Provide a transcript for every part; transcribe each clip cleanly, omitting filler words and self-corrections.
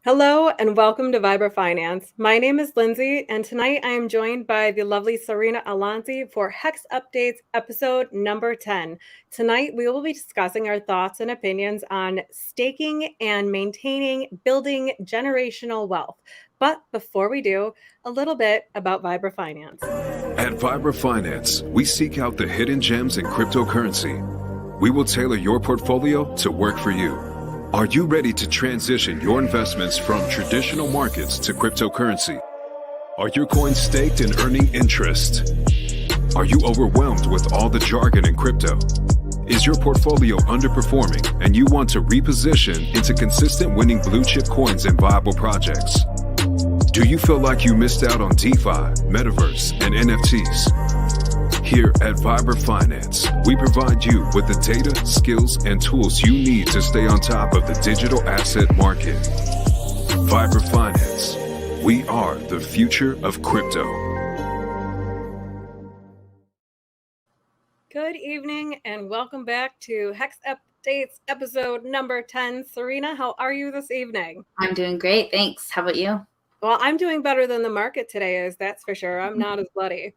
Hello and welcome to Vibra Finance. My name is Lindsay, and tonight I am joined by the lovely Serena Alonzi for HEX Updates episode number 10. Tonight we will be discussing our thoughts and opinions on staking and maintaining building generational wealth. But before we do, a little bit about Vibra Finance. At Vibra Finance, we seek out the hidden gems in cryptocurrency. We will tailor your portfolio to work for you. Are you ready to transition your investments from traditional markets to cryptocurrency? Are your coins staked and earning interest? Are you overwhelmed with all the jargon in crypto? Is your portfolio underperforming and you want to reposition into consistent winning blue chip coins and viable projects? Do you feel like you missed out on DeFi, Metaverse, and NFTs? Here at Vibra Finance, we provide you with the data, skills, and tools you need to stay on top of the digital asset market. Vibra Finance, we are the future of crypto. Good evening and welcome back to HEX Updates episode number 10. Serena, how are you this evening? I'm doing great, thanks. How about you? Well, I'm doing better than the market today is, that's for sure. I'm not as bloody.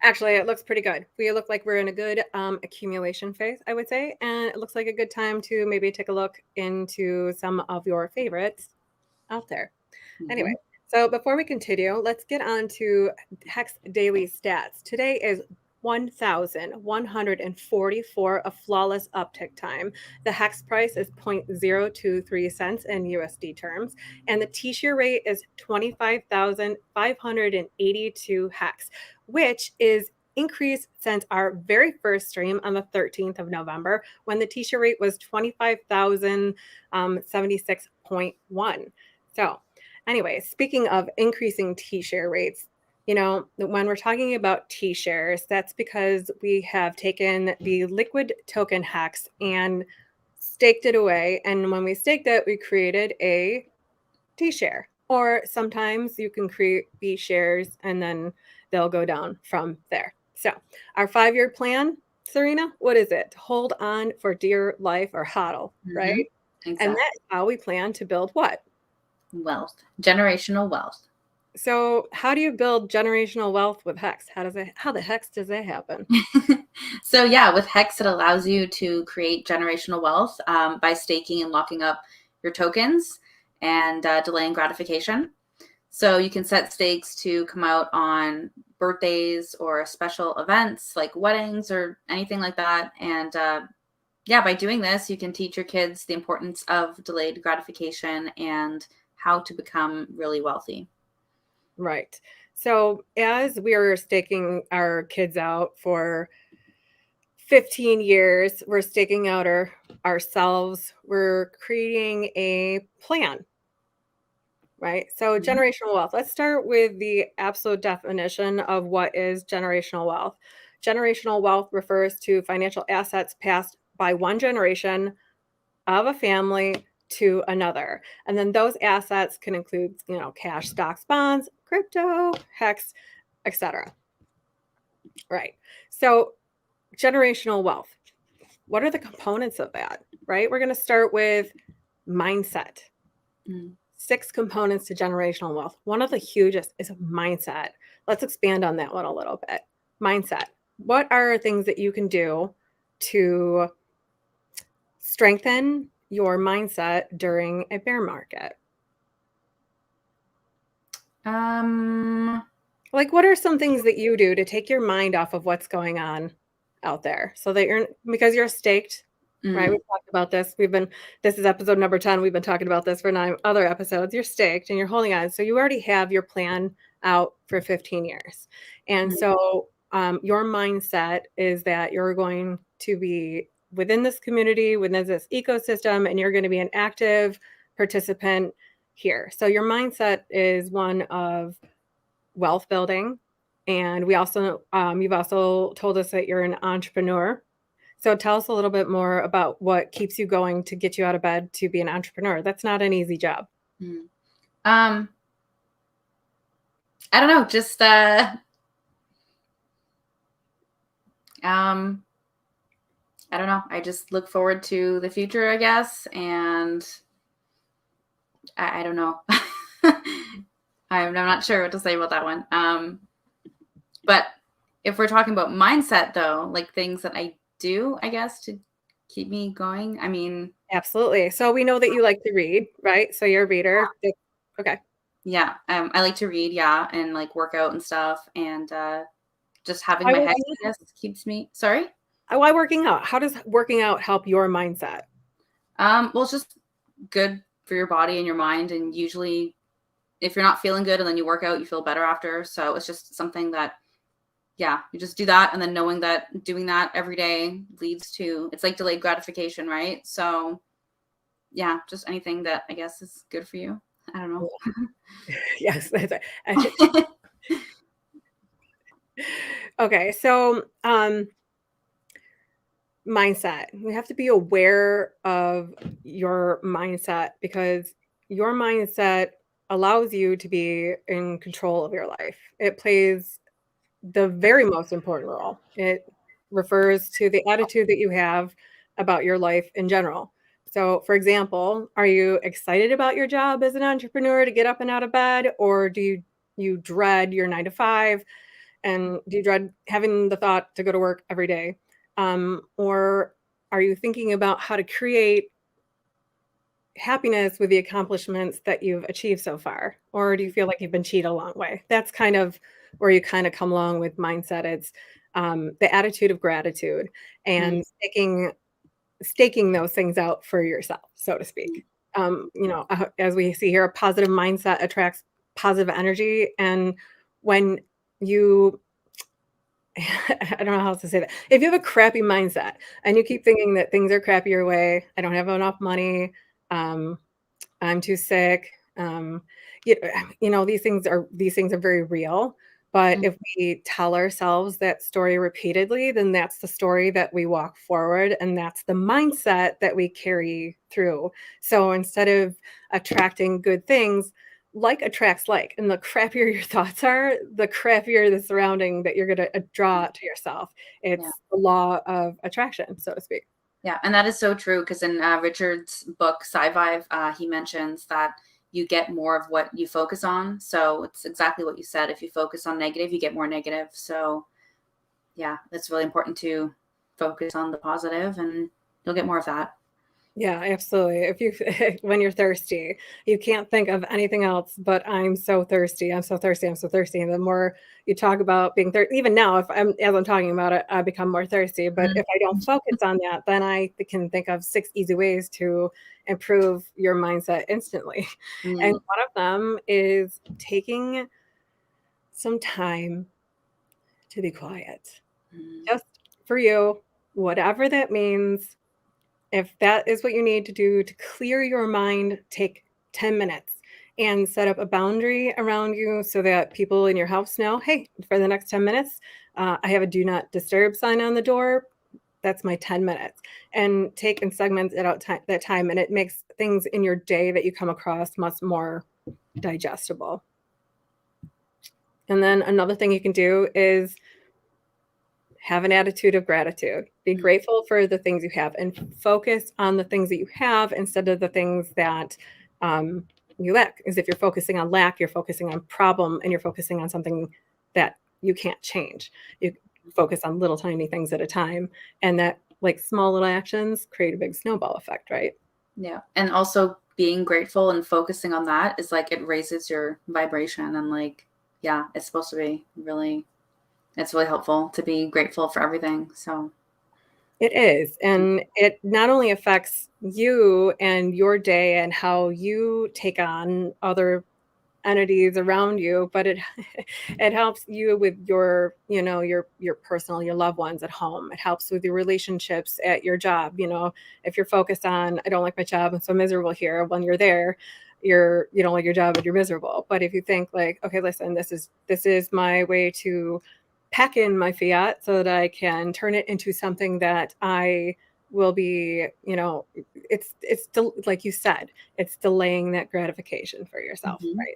Actually, it looks pretty good. We look like we're in a good accumulation phase, I would say. And it looks like a good time to maybe take a look into some of your favorites out there. Anyway, so before we continue, let's get on to HEX Daily Stats. Today is 1,144 of flawless uptick time. The HEX price is 0.023 cents in USD terms, and the T-share rate is 25,582 HEX, which is increased since our very first stream on the 13th of November when the T-share rate was 25,076.1. So anyway, speaking of increasing T-share rates, you know, when we're talking about T-shares, that's because we have taken the liquid token HEX and staked it away. And when we staked it, we created a T-share. Or sometimes you can create B shares and then they'll go down from there. So our 5-year plan, Serena, what is it? Hold on for dear life or HODL, right? Exactly. And that's how we plan to build what? Wealth, generational wealth. So how do you build generational wealth with HEX? How the heck does that happen? So yeah, with HEX, it allows you to create generational wealth by staking and locking up your tokens and delaying gratification. So you can set stakes to come out on birthdays or special events like weddings or anything like that. And yeah, by doing this, you can teach your kids the importance of delayed gratification and how to become really wealthy. Right. So as we are staking our kids out for 15 years, we're staking out ourselves, we're creating a plan, right? So generational wealth. Let's start with the absolute definition of what is generational wealth. Generational wealth refers to financial assets passed by one generation of a family to another. And then those assets can include, you know, cash, stocks, bonds, crypto, HEX, etc. Right. So generational wealth. What are the components of that? Right? We're going to start with mindset. 6 components to generational wealth. One of the hugest is mindset. Let's expand on that one a little bit. Mindset. What are things that you can do to strengthen your mindset during a bear market? Like, what are some things that you do to take your mind off of what's going on out there so that because you're staked, right? We've talked about this. This is episode number 10. We've been talking about this for 9 other episodes. You're staked and you're holding on. So you already have your plan out for 15 years. And so your mindset is that you're going to be within this community, within this ecosystem, and you're going to be an active participant here. So your mindset is one of wealth building. And we also, you've also told us that you're an entrepreneur. So tell us a little bit more about what keeps you going to get you out of bed to be an entrepreneur. That's not an easy job. I don't know, just I don't know. I just look forward to the future, I guess, and I don't know. I'm not sure what to say about that one. But if we're talking about mindset, though, like things that I do, I guess, to keep me going. I mean, Absolutely. So we know that you like to read, right? So you're a reader. Okay. yeah, I like to read, yeah, and like work out and stuff, and just having Why my head, working I guess, keeps me. Sorry. Why working out? How does working out help your mindset? Well, it's just good for your body and your mind, and usually, if you're not feeling good and then you work out, you feel better after. So it's just something that, yeah, you just do that, and then knowing that doing that every day leads to, it's like delayed gratification, right? So yeah, just anything that I guess is good for you. I don't know. Yes. Okay. So, mindset. You have to be aware of your mindset because your mindset allows you to be in control of your life. It plays the very most important role. It refers to the attitude that you have about your life in general. So, for example, are you excited about your job as an entrepreneur to get up and out of bed, or do you dread your 9 to 5, and do you dread having the thought to go to work every day? Or are you thinking about how to create happiness with the accomplishments that you've achieved so far? Or do you feel like you've been cheated a long way? That's kind of where you kind of come along with mindset. It's the attitude of gratitude Mm, and staking those things out for yourself, so to speak. As we see here, a positive mindset attracts positive energy. And when you I don't know how else to say that. If you have a crappy mindset and you keep thinking that things are crappy your way, I don't have enough money, um, I'm too sick. You, these things are very real. But mm, if we tell ourselves that story repeatedly, then that's the story that we walk forward, and that's the mindset that we carry through. So instead of attracting good things, like attracts like, and the crappier your thoughts are, the crappier the surrounding that you're going to draw to yourself. yeah. It's the law of attraction, so to speak. Yeah, and that is so true because in Richard's book Sci-Vive, he mentions that you get more of what you focus on. So it's exactly what you said. If you focus on negative, you get more negative. So yeah, it's really important to focus on the positive, and you'll get more of that. Yeah, absolutely. If you when you're thirsty, you can't think of anything else but I'm so thirsty. I'm so thirsty. I'm so thirsty. And the more you talk about being thirsty, even now, if I'm as I'm talking about it, I become more thirsty. But if I don't focus on that, then I can think of 6 easy ways to improve your mindset instantly. And Mm, one of them is taking some time to be quiet. mm, Just for you, whatever that means. If that is what you need to do to clear your mind, take 10 minutes and set up a boundary around you so that people in your house know, hey, for the next 10 minutes, I have a do not disturb sign on the door. That's my 10 minutes. And take and segment it out that time. And it makes things in your day that you come across much more digestible. And then another thing you can do is have an attitude of gratitude. Be mm, grateful for the things you have and focus on the things that you have instead of the things that you lack. Because if you're focusing on lack, you're focusing on problem and you're focusing on something that you can't change. You focus on little tiny things at a time, and that like small little actions create a big snowball effect, right? yeah, and also being grateful and focusing on that is like it raises your vibration, and like, yeah, it's supposed to be really, it's really helpful to be grateful for everything. So It is, and it not only affects you and your day and how you take on other entities around you, but it it helps you with your personal, your loved ones at home. It helps with your relationships at your job. If you're focused on, I don't like my job, I'm so miserable here. When you're there, you don't like your job and you're miserable. But if you think like, okay, listen, this is my way to pack in my fiat so that I can turn it into something that I will be, like you said, it's delaying that gratification for yourself, mhm. right?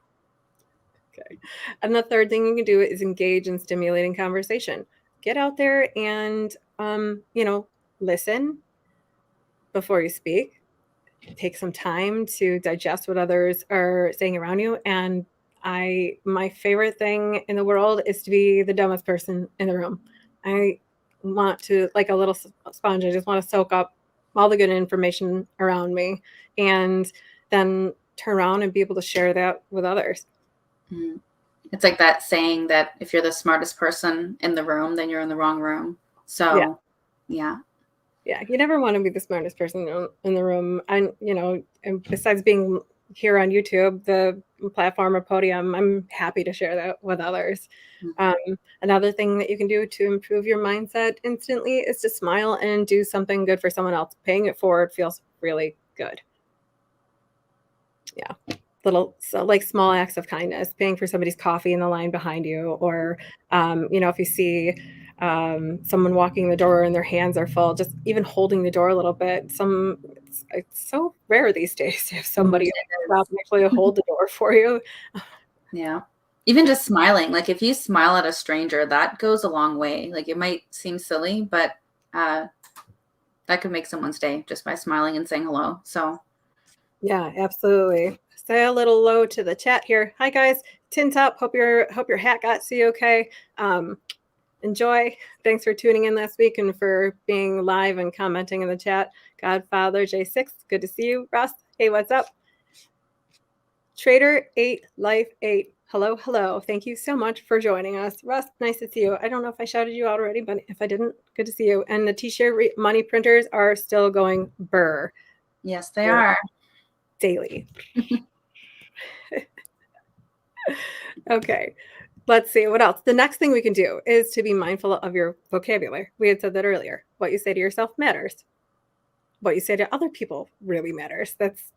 Okay. And the third thing you can do is engage in stimulating conversation. Get out there and listen before you speak. take some time to digest what others are saying around you. And my favorite thing in the world is to be the dumbest person in the room. I want to, like a little sponge, I just want to soak up all the good information around me and then turn around and be able to share that with others. Mm-hmm. It's like that saying that if you're the smartest person in the room, then you're in the wrong room. So, yeah. You never want to be the smartest person in the room. And, and besides being here on YouTube, the platform or podium, I'm happy to share that with others. Another thing that you can do to improve your mindset instantly is to smile and do something good for someone else. Paying it forward feels really good. Yeah. Like small acts of kindness, paying for somebody's coffee in the line behind you, or, if you see someone walking the door and their hands are full, just even holding the door a little bit. It's so rare these days to have somebody actually hold the door for you. Yeah. Even just smiling, like if you smile at a stranger, that goes a long way. Like it might seem silly, but that could make someone's day just by smiling and saying hello. So yeah, absolutely. Say a little hello to the chat here. Hi guys, tin top. Hope your hat got to you okay. Enjoy. Thanks for tuning in last week and for being live and commenting in the chat. Godfather J6, good to see you. Russ, hey, what's up? Trader 8 Life 8. Hello. Thank you so much for joining us. Russ, nice to see you. I don't know if I shouted you out already, but if I didn't, good to see you. And the T-share money printers are still going burr. Yes, they are. Daily. Okay. Let's see what else. The next thing we can do is to be mindful of your vocabulary. We had said that earlier. What you say to yourself matters. What you say to other people really matters. That's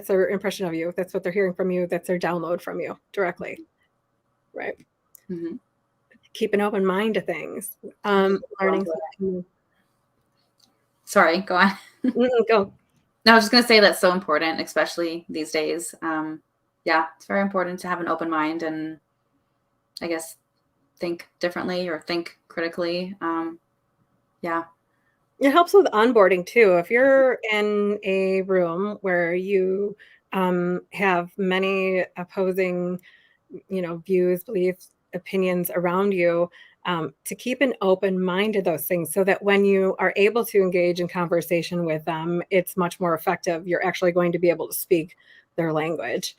their impression of you. That's what they're hearing from you. That's their download from you directly. Right. Mm-hmm. Keep an open mind to things. Learning. Sorry, go on. Go. No, I was just going to say that's so important, especially these days. Yeah, it's very important to have an open mind and I guess think differently or think critically. Yeah. It helps with onboarding too. If you're in a room where you have many opposing, views, beliefs, opinions around you, to keep an open mind to those things so that when you are able to engage in conversation with them, it's much more effective. You're actually going to be able to speak their language.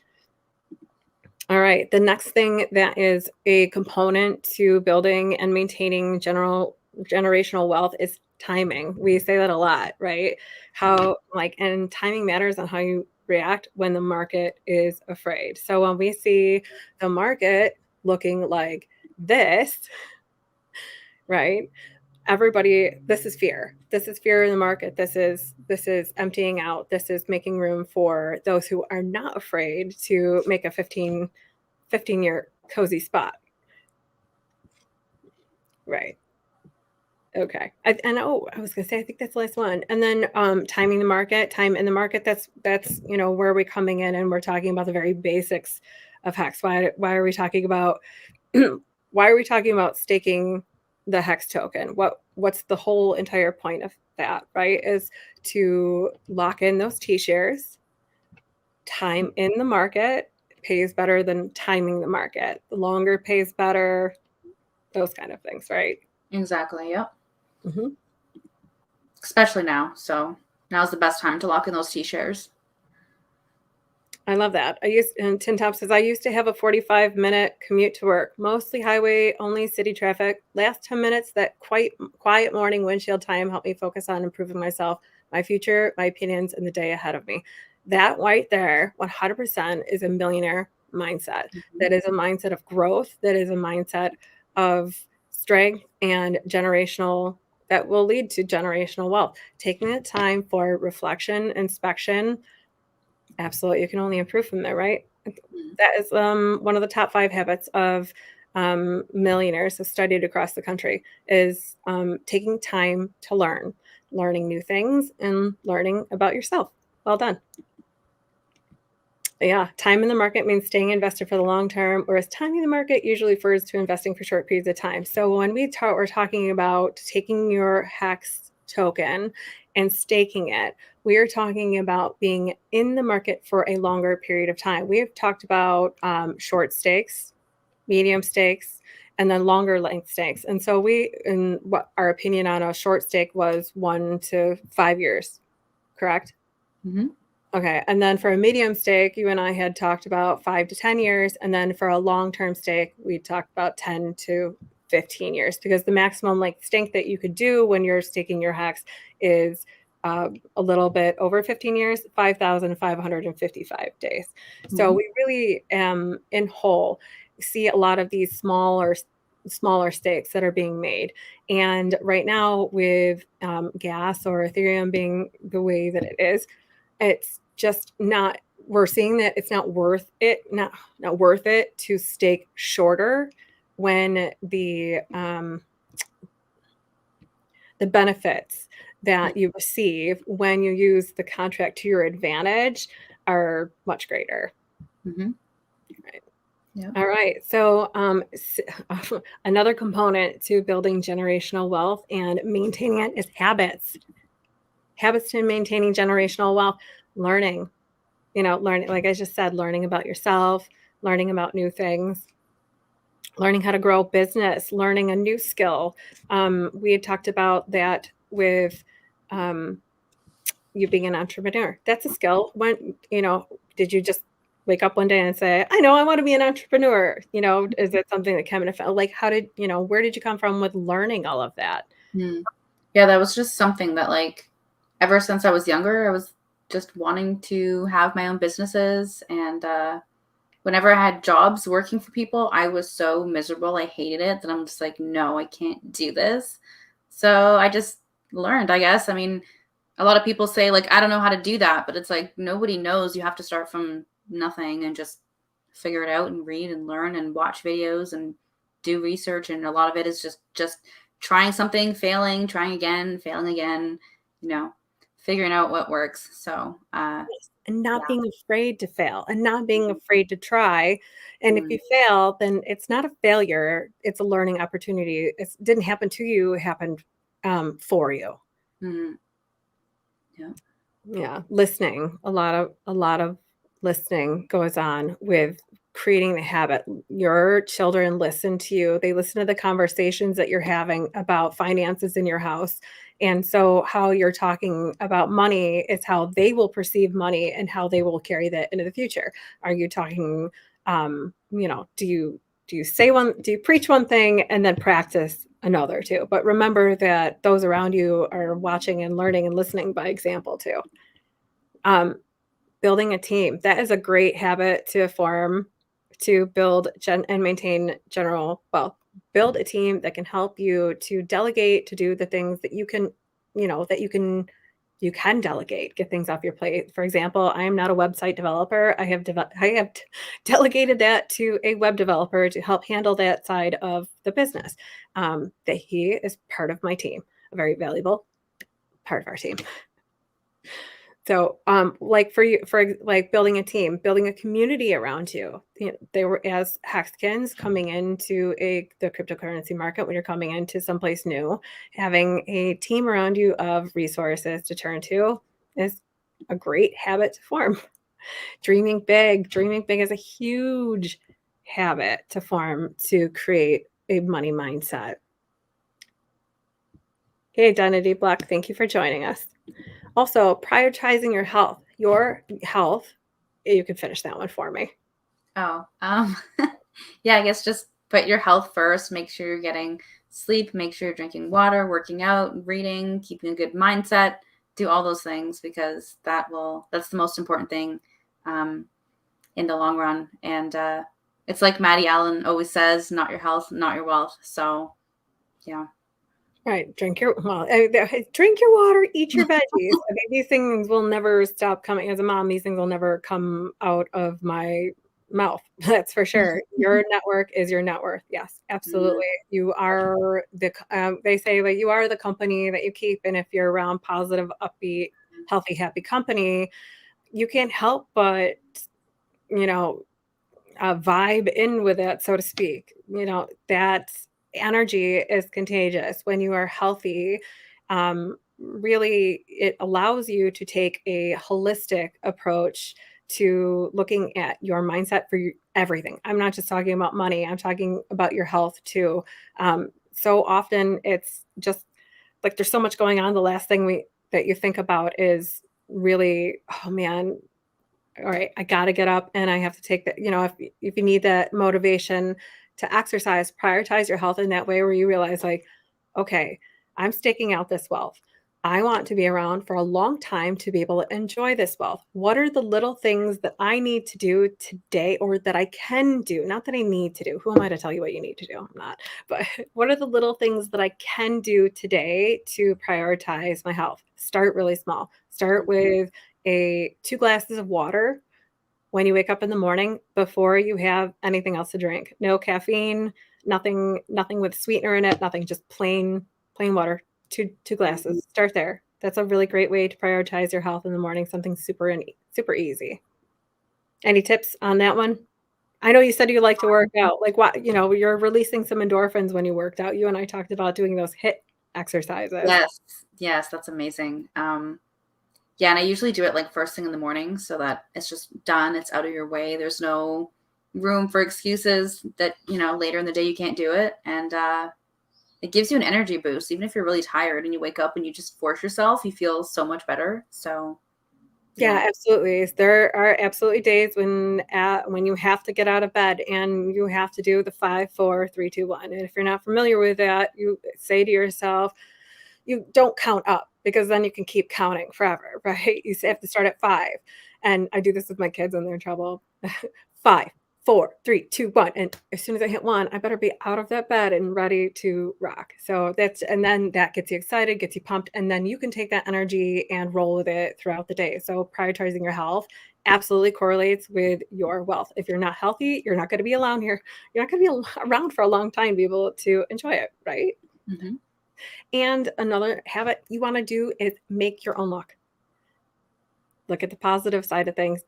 All right. The next thing that is a component to building and maintaining generational wealth is timing. We say that a lot, right? And timing matters on how you react when the market is afraid. So when we see the market looking like this, right? Everybody, this is fear. This is fear in the market. This is emptying out. This is making room for those who are not afraid to make a 15-year cozy spot. Right. Okay. I was going to say, I think that's the last one. And then timing the market, time in the market, that's where are we coming in and we're talking about the very basics of HEX. Why are we talking about staking the HEX token? What's the whole entire point of that, right? Is to lock in those T-shares. Time in the market pays better than timing the market. The longer pays better, those kind of things, right? Exactly. Yep. Mm-hmm. Especially now. So now's the best time to lock in those T-shares. I love that. And Tin Top says, I used to have a 45-minute commute to work, mostly highway, only city traffic. Last 10 minutes, that quiet morning windshield time helped me focus on improving myself, my future, my opinions, and the day ahead of me. That right there, 100% is a millionaire mindset. Mm-hmm. That is a mindset of growth. That is a mindset of strength and that will lead to generational wealth. Taking the time for reflection, inspection, absolutely. You can only improve from there, right? That is one of the top 5 habits of millionaires studied across the country is taking time to learning new things and learning about yourself. Well done. Yeah, time in the market means staying invested for the long term, whereas timing the market usually refers to investing for short periods of time. So when we're talking about taking your HEX token and staking it. We are talking about being in the market for a longer period of time. We have talked about short stakes, medium stakes, and then longer length stakes. And so what our opinion on a short stake was 1 to 5 years, correct? Mm-hmm. Okay. And then for a medium stake, you and I had talked about 5 to 10 years. And then for a long-term stake, we talked about 10 to 15 years, because the maximum length stake that you could do when you're staking your HEX is a little bit over 15 years, 5,555 days. Mm-hmm. So we really, in whole, see a lot of these smaller stakes that are being made. And right now with gas or Ethereum being the way that it is, it's just not, we're seeing that it's not worth it to stake shorter when the benefits that you receive when you use the contract to your advantage are much greater. Mm-hmm. Right. Yeah. All right. So another component to building generational wealth and maintaining it is habits. Habits to maintaining generational wealth. Learning, like I just said, learning about yourself, learning about new things, learning how to grow a business, learning a new skill. We had talked about that with you being an entrepreneur. That's a skill. When, did you just wake up one day and say, I know I want to be an entrepreneur? Is it something that came in? Like, where did you come from with learning all of that? Yeah, that was just something that, like, ever since I was younger, I was just wanting to have my own businesses. And whenever I had jobs working for people, I was so miserable. I hated it that I'm just like, no, I can't do this. So I just learned, I guess. I mean, a lot of people say, like, I don't know how to do that, but it's like nobody knows. You have to start from nothing and just figure it out and read and learn and watch videos and do research. And a lot of it is just trying something, failing, trying again, failing again, figuring out what works. So, and not being afraid to fail and not being afraid to try. And if you fail, then it's not a failure. It's a learning opportunity. It didn't happen to you. It happened for you. Mm-hmm. Yeah. Listening. A lot of listening goes on with creating the habit. Your children listen to you. They listen to the conversations that you're having about finances in your house. And so how you're talking about money is how they will perceive money and how they will carry that into the future. Are you talking, do you preach one thing and then practice another too? But remember that those around you are watching and learning and listening by example too. Building a team. That is a great habit to form to build and maintain general wealth. Build a team that can help you to delegate, to do the things that you can delegate, get things off your plate. For example, I am not a website developer. I have delegated that to a web developer to help handle that side of the business. That he is part of my team, a very valuable part of our team. So, like for like building a team, building a community around you. They were, as Hexkins, coming into the cryptocurrency market, when you're coming into someplace new, having a team around you of resources to turn to is a great habit to form. Dreaming big is a huge habit to form to create a money mindset. Hey, Identity Block, thank you for joining us. Also, prioritizing your health. You can finish that one for me. Oh, yeah, I guess just put your health first. Make sure you're getting sleep. Make sure you're drinking water, working out, reading, keeping a good mindset. Do all those things, because that's the most important thing in the long run. And it's like Maddie Allen always says, not your health, not your wealth. So, yeah. Right. Drink your water, eat your veggies. I mean, these things will never stop coming. As a mom, these things will never come out of my mouth. That's for sure. Your network is your net worth. Yes, absolutely. You are they say that you are the company that you keep. And if you're around positive, upbeat, healthy, happy company, you can't help but, vibe in with it, so to speak. That energy is contagious when you are healthy. really, it allows you to take a holistic approach to looking at your mindset for everything. I'm not just talking about money, I'm talking about your health too. So often it's just like there's so much going on. The last thing that you think about is really, oh man, all right, I got to get up and I have to take that. If you need that motivation to exercise, prioritize your health in that way where you realize, like, okay, I'm staking out this wealth. I want to be around for a long time to be able to enjoy this wealth. What are the little things that I need to do today or that I can do? Not that I need to do. Who am I to tell you what you need to do? I'm not. But what are the little things that I can do today to prioritize my health? Start really small. Start with 2 glasses of water when you wake up in the morning before you have anything else to drink. No caffeine, nothing with sweetener in it, nothing, just plain water. Two glasses. Start there. That's a really great way to prioritize your health in the morning, something super easy. Any tips on that one? I know you said you like to work out. Like, what, you're releasing some endorphins when you worked out. You and I talked about doing those HIIT exercises. Yes, that's amazing. Yeah, and I usually do it like first thing in the morning so that it's just done. It's out of your way. There's no room for excuses that, later in the day you can't do it. And it gives you an energy boost. Even if you're really tired and you wake up and you just force yourself, you feel so much better. So yeah, absolutely. There are absolutely days when you have to get out of bed and you have to do the 5, 4, 3, 2, 1. And if you're not familiar with that, you say to yourself, you don't count up, because then you can keep counting forever, right? You have to start at 5. And I do this with my kids when they're in trouble. 5, 4, 3, 2, 1. And as soon as I hit 1, I better be out of that bed and ready to rock. So and then that gets you excited, gets you pumped, and then you can take that energy and roll with it throughout the day. So prioritizing your health absolutely correlates with your wealth. If you're not healthy, you're not going to be around here. You're not going to be around for a long time to be able to enjoy it, right? Mm-hmm. And another habit you want to do is make your own luck. Look at the positive side of things.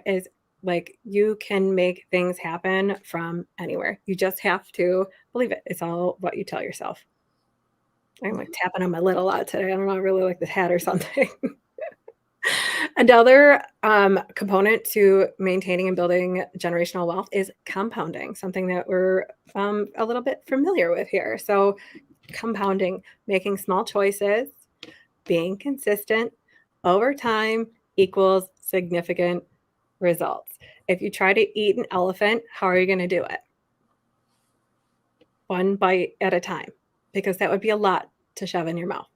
Is like, you can make things happen from anywhere. You just have to believe it. It's all what you tell yourself. I'm like tapping on my lid a lot today. I don't know, I really like the hat or something. Another component to maintaining and building generational wealth is compounding, something that we're a little bit familiar with here. So compounding, making small choices, being consistent over time equals significant results. If you try to eat an elephant, how are you going to do it? One bite at a time, because that would be a lot to shove in your mouth.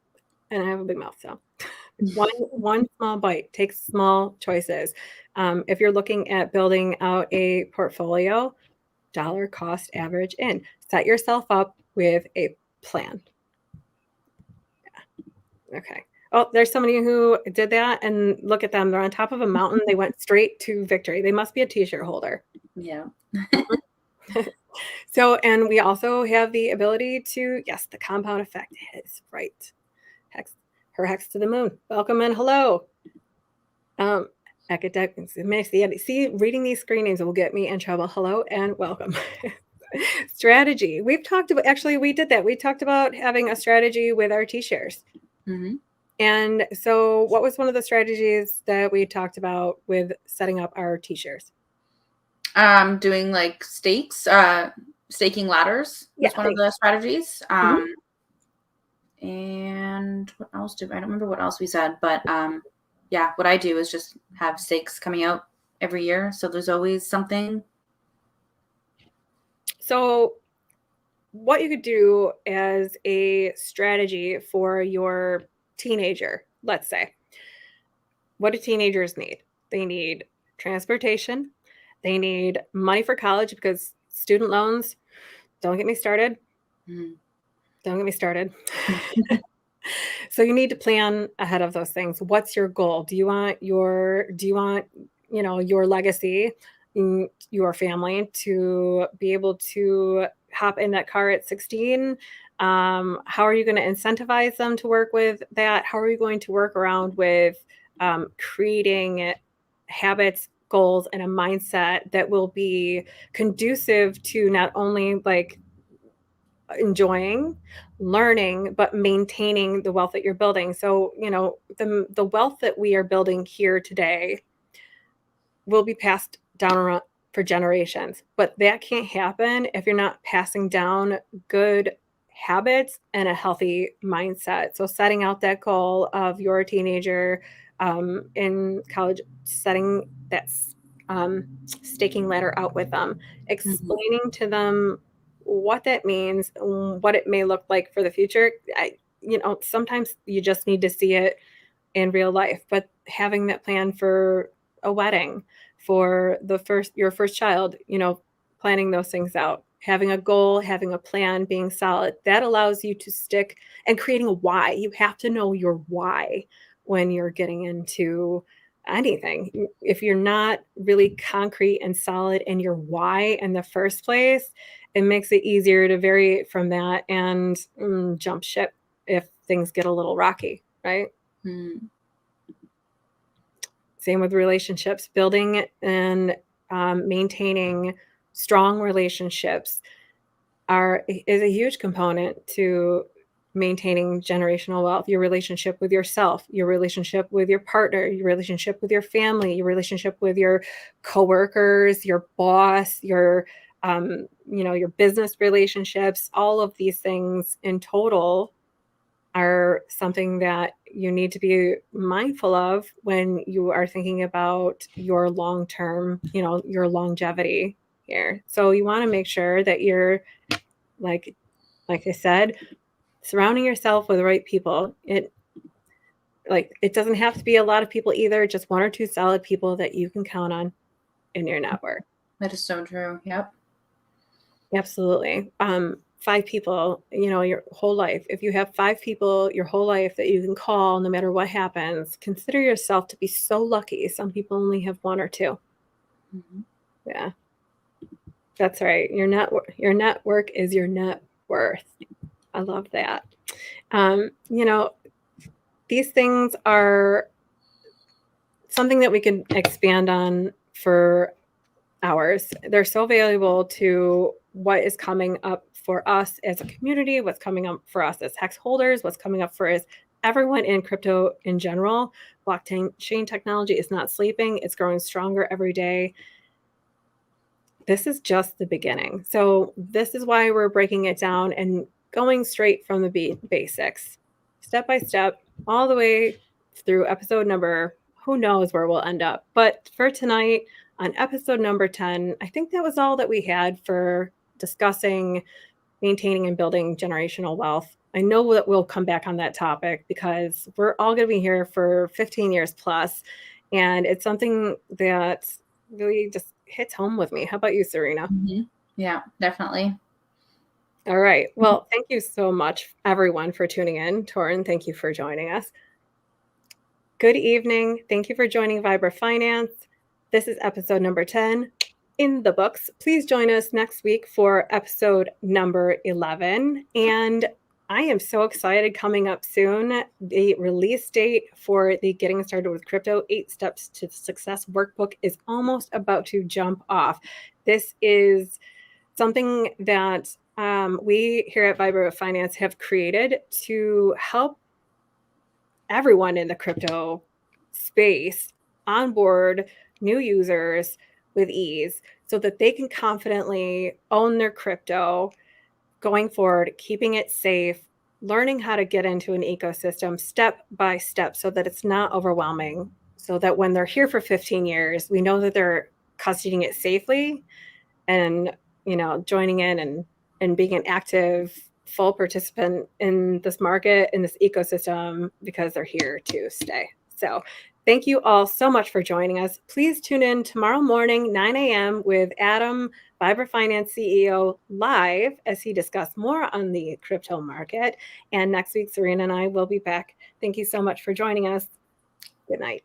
And I have a big mouth, so one small bite. Take small choices. If you're looking at building out a portfolio, dollar cost average in. Set yourself up with a plan. Yeah. Okay. Oh, there's somebody who did that, and look at them. They're on top of a mountain. They went straight to victory. They must be a T-shirt holder. Yeah. So, and we also have the ability to, yes, the compound effect is right. HEX to the moon. Welcome and hello. Academics. See, reading these screen names will get me in trouble. Hello and welcome. Strategy. We did that. We talked about having a strategy with our T-shares. Mm-hmm. And so what was one of the strategies that we talked about with setting up our T-shares? Doing like staking ladders was one of the strategies. And what else I don't remember what else we said, but yeah, what I do is just have stakes coming out every year. So there's always something. So what you could do as a strategy for your teenager, let's say, what do teenagers need? They need transportation. They need money for college, because student loans, don't get me started. Mm-hmm. Don't get me started. So you need to plan ahead of those things. What's your goal? Do you want your legacy, your family, to be able to hop in that car at 16? How are you going to incentivize them to work with that? How are you going to work around with creating habits, goals, and a mindset that will be conducive to not only like enjoying, learning, but maintaining the wealth that you're building. So, the wealth that we are building here today will be passed down around for generations. But that can't happen if you're not passing down good habits and a healthy mindset. So setting out that goal of your teenager in college, setting that staking ladder out with them, explaining to them what that means, what it may look like for the future. Sometimes you just need to see it in real life, but having that plan for a wedding, for your first child, planning those things out, having a goal, having a plan, being solid, that allows you to stick, and creating a why. You have to know your why when you're getting into anything. If you're not really concrete and solid in your why in the first place, it makes it easier to vary from that and jump ship if things get a little rocky, right? Same with relationships. Building and maintaining strong relationships is a huge component to maintaining generational wealth. Your relationship with yourself, your relationship with your partner, your relationship with your family, your relationship with your coworkers, your boss, your business relationships. All of these things in total are something that you need to be mindful of when you are thinking about your long-term, your longevity here. So you want to make sure that you're, like I said, surrounding yourself with the right people. It doesn't have to be a lot of people either, just one or two solid people that you can count on in your network. That is so true. Yep. Absolutely. 5 people, your whole life. If you have 5 people your whole life that you can call no matter what happens, consider yourself to be so lucky. Some people only have 1 or 2. Yeah, that's right. Your network is your net worth. I love that. These things are something that we can expand on for hours. They're so valuable to what is coming up for us as a community, what's coming up for us as HEX holders, what's coming up for us, everyone in crypto in general. Blockchain technology is not sleeping. It's growing stronger every day. This is just the beginning. So this is why we're breaking it down and going straight from the basics, step by step, all the way through episode number, who knows where we'll end up. But for tonight, on episode number 10, I think that was all that we had for discussing maintaining and building generational wealth. I know that we'll come back on that topic because we're all going to be here for 15 years plus, and it's something that really just hits home with me. How about you, Serena? Yeah, definitely. All right. Well, thank you so much, everyone, for tuning in. Torrin, thank you for joining us. Good evening. Thank you for joining Vibra Finance. This is episode number 10 in the books. Please join us next week for episode number 11. And I am so excited, coming up soon, the release date for the Getting Started with Crypto 8 Steps to Success workbook is almost about to jump off. This is something that we here at Vibra Finance have created to help everyone in the crypto space onboard new users with ease so that they can confidently own their crypto going forward, keeping it safe, learning how to get into an ecosystem step by step so that it's not overwhelming, so that when they're here for 15 years, we know that they're custodying it safely and, joining in and being an active, full participant in this market, in this ecosystem, because they're here to stay. So thank you all so much for joining us. Please tune in tomorrow morning, 9 a.m. with Adam, Vibra Finance CEO, live as he discussed more on the crypto market. And next week, Serena and I will be back. Thank you so much for joining us. Good night.